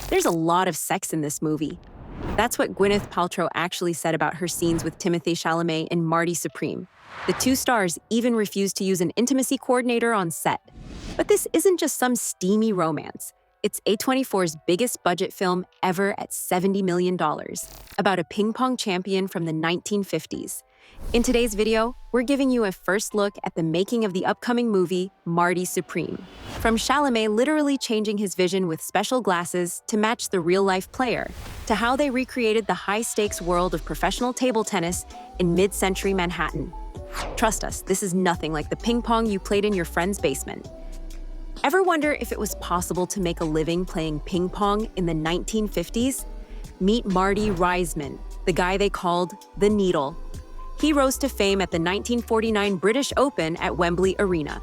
There's a lot of sex in this movie. That's what Gwyneth Paltrow actually said about her scenes with Timothée Chalamet and Marty Supreme. The two stars even refused to use an intimacy coordinator on set. But this isn't just some steamy romance. It's A24's biggest budget film ever at $70 million, about a ping pong champion from the 1950s. In today's video, we're giving you a first look at the making of the upcoming movie, Marty Supreme. From Chalamet literally changing his vision with special glasses to match the real-life player, to how they recreated the high-stakes world of professional table tennis in mid-century Manhattan. Trust us, this is nothing like the ping pong you played in your friend's basement. Ever wonder if it was possible to make a living playing ping pong in the 1950s? Meet Marty Reisman, the guy they called the Needle. He rose to fame at the 1949 British Open at Wembley Arena.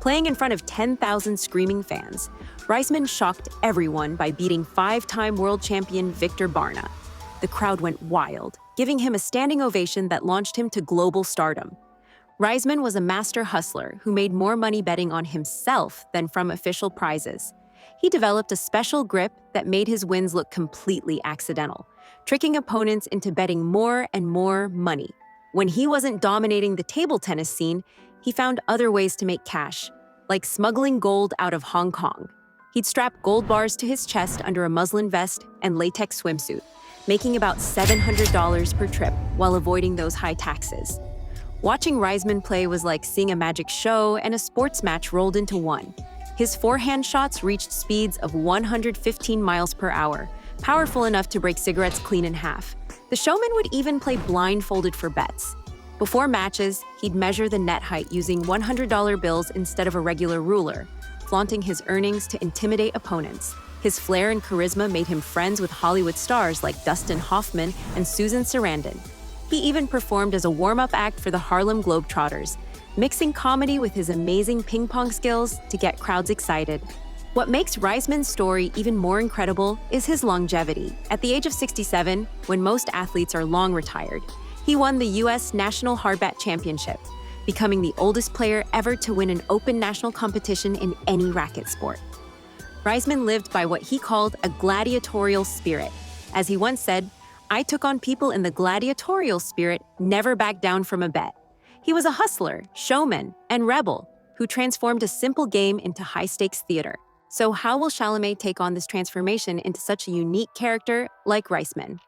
Playing in front of 10,000 screaming fans, Reisman shocked everyone by beating five-time world champion Victor Barna. The crowd went wild, giving him a standing ovation that launched him to global stardom. Reisman was a master hustler who made more money betting on himself than from official prizes. He developed a special grip that made his wins look completely accidental, tricking opponents into betting more and more money. When he wasn't dominating the table tennis scene, he found other ways to make cash, like smuggling gold out of Hong Kong. He'd strap gold bars to his chest under a muslin vest and latex swimsuit, making about $700 per trip while avoiding those high taxes. Watching Reisman play was like seeing a magic show and a sports match rolled into one. His forehand shots reached speeds of 115 miles per hour, powerful enough to break cigarettes clean in half. The showman would even play blindfolded for bets. Before matches, he'd measure the net height using $100 bills instead of a regular ruler, flaunting his earnings to intimidate opponents. His flair and charisma made him friends with Hollywood stars like Dustin Hoffman and Susan Sarandon. He even performed as a warm-up act for the Harlem Globetrotters, mixing comedy with his amazing ping pong skills to get crowds excited. What makes Reisman's story even more incredible is his longevity. At the age of 67, when most athletes are long retired, he won the U.S. National Hardbat Championship, becoming the oldest player ever to win an open national competition in any racket sport. Reisman lived by what he called a gladiatorial spirit. As he once said, "I took on people in the gladiatorial spirit, never backed down from a bet." He was a hustler, showman, and rebel who transformed a simple game into high-stakes theater. So how will Chalamet take on this transformation into such a unique character like Reisman?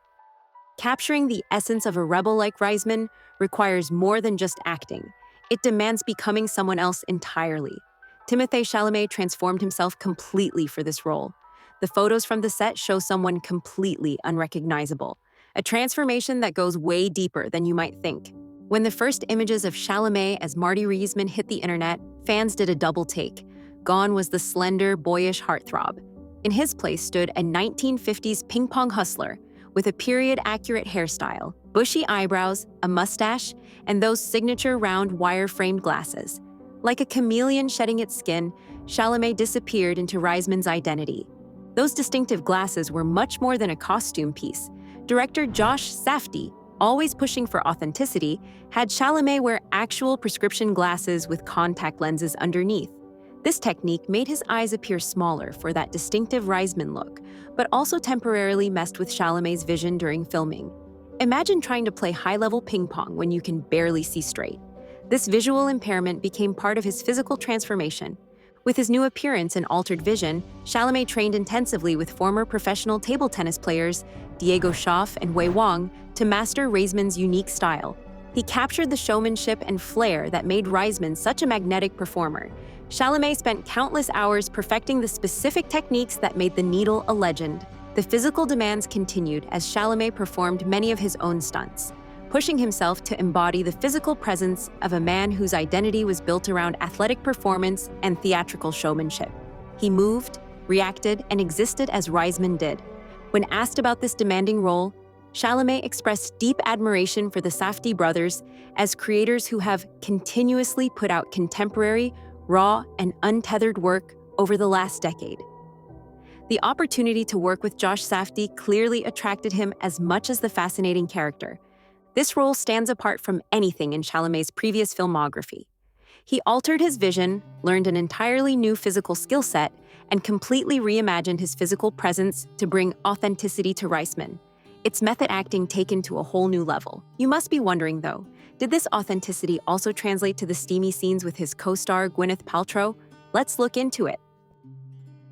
Capturing the essence of a rebel like Reisman requires more than just acting. It demands becoming someone else entirely. Timothée Chalamet transformed himself completely for this role. The photos from the set show someone completely unrecognizable, a transformation that goes way deeper than you might think. When the first images of Chalamet as Marty Reisman hit the internet, fans did a double take. Gone was the slender, boyish heartthrob. In his place stood a 1950s ping pong hustler with a period-accurate hairstyle, bushy eyebrows, a mustache, and those signature round wire-framed glasses. Like a chameleon shedding its skin, Chalamet disappeared into Reisman's identity. Those distinctive glasses were much more than a costume piece. Director Josh Safdie, always pushing for authenticity, had Chalamet wear actual prescription glasses with contact lenses underneath. This technique made his eyes appear smaller for that distinctive Reisman look, but also temporarily messed with Chalamet's vision during filming. Imagine trying to play high-level ping pong when you can barely see straight. This visual impairment became part of his physical transformation. With his new appearance and altered vision, Chalamet trained intensively with former professional table tennis players Diego Schaaf and Wei Wang to master Reisman's unique style. He captured the showmanship and flair that made Reisman such a magnetic performer. Chalamet spent countless hours perfecting the specific techniques that made the Needle a legend. The physical demands continued as Chalamet performed many of his own stunts, pushing himself to embody the physical presence of a man whose identity was built around athletic performance and theatrical showmanship. He moved, reacted, and existed as Reisman did. When asked about this demanding role, Chalamet expressed deep admiration for the Safdie brothers as creators who have continuously put out contemporary, raw, and untethered work over the last decade. The opportunity to work with Josh Safdie clearly attracted him as much as the fascinating character. This role stands apart from anything in Chalamet's previous filmography. He altered his vision, learned an entirely new physical skill set, and completely reimagined his physical presence to bring authenticity to Reisman. It's method acting taken to a whole new level. You must be wondering, though, did this authenticity also translate to the steamy scenes with his co-star Gwyneth Paltrow? Let's look into it.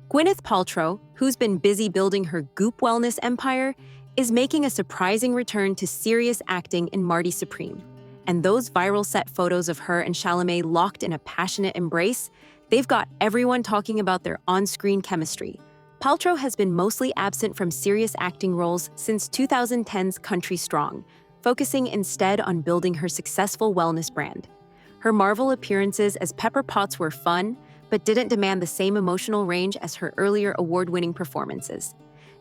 Gwyneth Paltrow, who's been busy building her goop wellness empire, is making a surprising return to serious acting in Marty Supreme. And those viral set photos of her and Chalamet locked in a passionate embrace, they've got everyone talking about their on-screen chemistry. Paltrow has been mostly absent from serious acting roles since 2010's Country Strong, focusing instead on building her successful wellness brand. Her Marvel appearances as Pepper Potts were fun, but didn't demand the same emotional range as her earlier award-winning performances.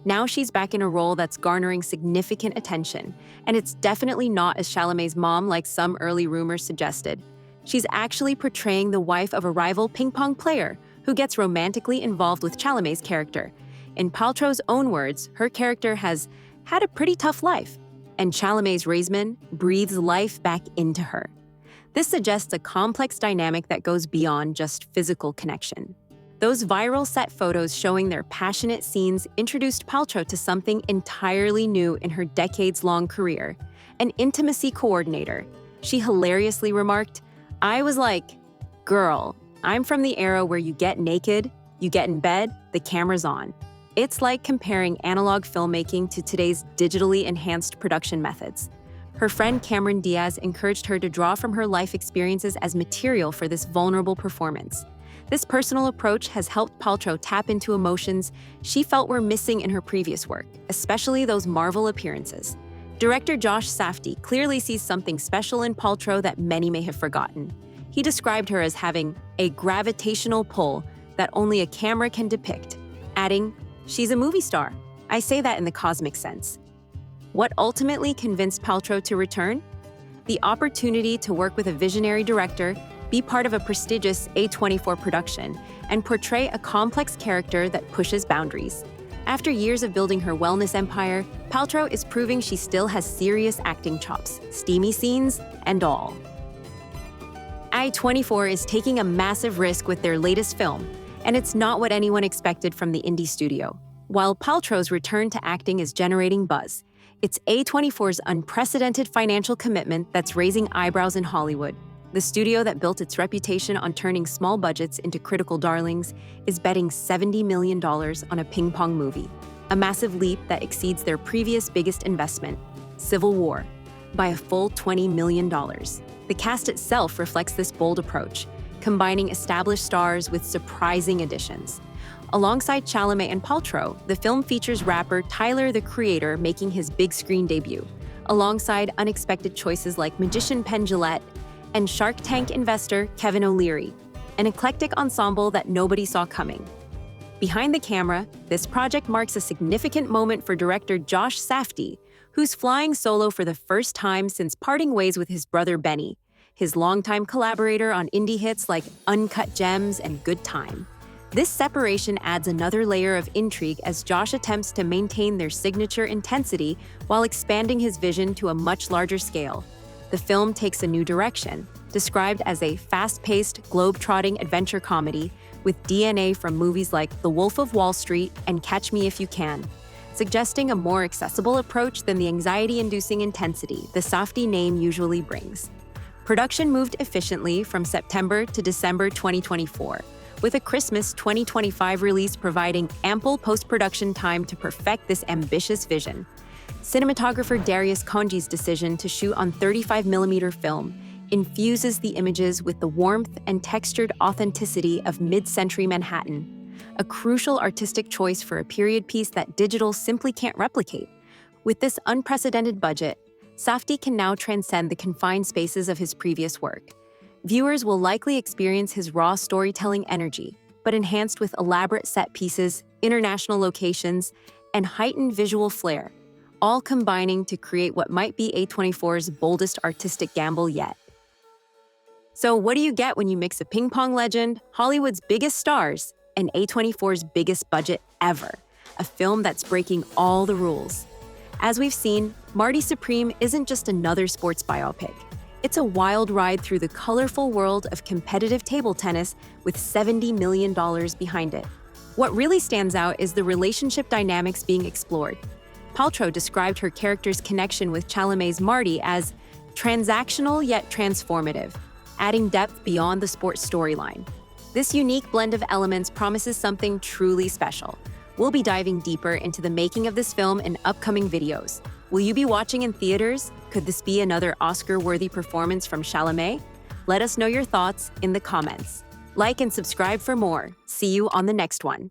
Now she's back in a role that's garnering significant attention, and it's definitely not as Chalamet's mom like some early rumors suggested. She's actually portraying the wife of a rival ping pong player who gets romantically involved with Chalamet's character. In Paltrow's own words, her character has had a pretty tough life, and Chalamet's Reisman breathes life back into her. This suggests a complex dynamic that goes beyond just physical connection. Those viral set photos showing their passionate scenes introduced Paltrow to something entirely new in her decades-long career, an intimacy coordinator. She hilariously remarked, "I was like, girl, I'm from the era where you get naked, you get in bed, the camera's on." It's like comparing analog filmmaking to today's digitally enhanced production methods. Her friend Cameron Diaz encouraged her to draw from her life experiences as material for this vulnerable performance. This personal approach has helped Paltrow tap into emotions she felt were missing in her previous work, especially those Marvel appearances. Director Josh Safdie clearly sees something special in Paltrow that many may have forgotten. He described her as having a gravitational pull that only a camera can depict, adding, "She's a movie star. I say that in the cosmic sense." What ultimately convinced Paltrow to return? The opportunity to work with a visionary director, be part of a prestigious A24 production, and portray a complex character that pushes boundaries. After years of building her wellness empire, Paltrow is proving she still has serious acting chops, steamy scenes, and all. A24 is taking a massive risk with their latest film, and it's not what anyone expected from the indie studio. While Paltrow's return to acting is generating buzz, it's A24's unprecedented financial commitment that's raising eyebrows in Hollywood. The studio that built its reputation on turning small budgets into critical darlings is betting $70 million on a ping pong movie, a massive leap that exceeds their previous biggest investment, Civil War, by a full $20 million. The cast itself reflects this bold approach, combining established stars with surprising additions. Alongside Chalamet and Paltrow, the film features rapper Tyler, the Creator, making his big screen debut, alongside unexpected choices like magician Penn Jillette and Shark Tank investor Kevin O'Leary, an eclectic ensemble that nobody saw coming. Behind the camera, this project marks a significant moment for director Josh Safdie, who's flying solo for the first time since parting ways with his brother Benny, his longtime collaborator on indie hits like Uncut Gems and Good Time. This separation adds another layer of intrigue as Josh attempts to maintain their signature intensity while expanding his vision to a much larger scale. The film takes a new direction, described as a fast-paced, globe-trotting adventure comedy with DNA from movies like The Wolf of Wall Street and Catch Me If You Can, suggesting a more accessible approach than the anxiety-inducing intensity the Safdie name usually brings. Production moved efficiently from September to December 2024, with a Christmas 2025 release providing ample post-production time to perfect this ambitious vision. Cinematographer Darius Konji's decision to shoot on 35mm film infuses the images with the warmth and textured authenticity of mid-century Manhattan, a crucial artistic choice for a period piece that digital simply can't replicate. With this unprecedented budget, Safdie can now transcend the confined spaces of his previous work. Viewers will likely experience his raw storytelling energy, but enhanced with elaborate set pieces, international locations, and heightened visual flair, all combining to create what might be A24's boldest artistic gamble yet. So what do you get when you mix a ping pong legend, Hollywood's biggest stars, and A24's biggest budget ever? A film that's breaking all the rules. As we've seen, Marty Supreme isn't just another sports biopic. It's a wild ride through the colorful world of competitive table tennis with $70 million behind it. What really stands out is the relationship dynamics being explored. Paltrow described her character's connection with Chalamet's Marty as transactional yet transformative, adding depth beyond the sports storyline. This unique blend of elements promises something truly special. We'll be diving deeper into the making of this film in upcoming videos. Will you be watching in theaters? Could this be another Oscar-worthy performance from Chalamet? Let us know your thoughts in the comments. Like and subscribe for more. See you on the next one.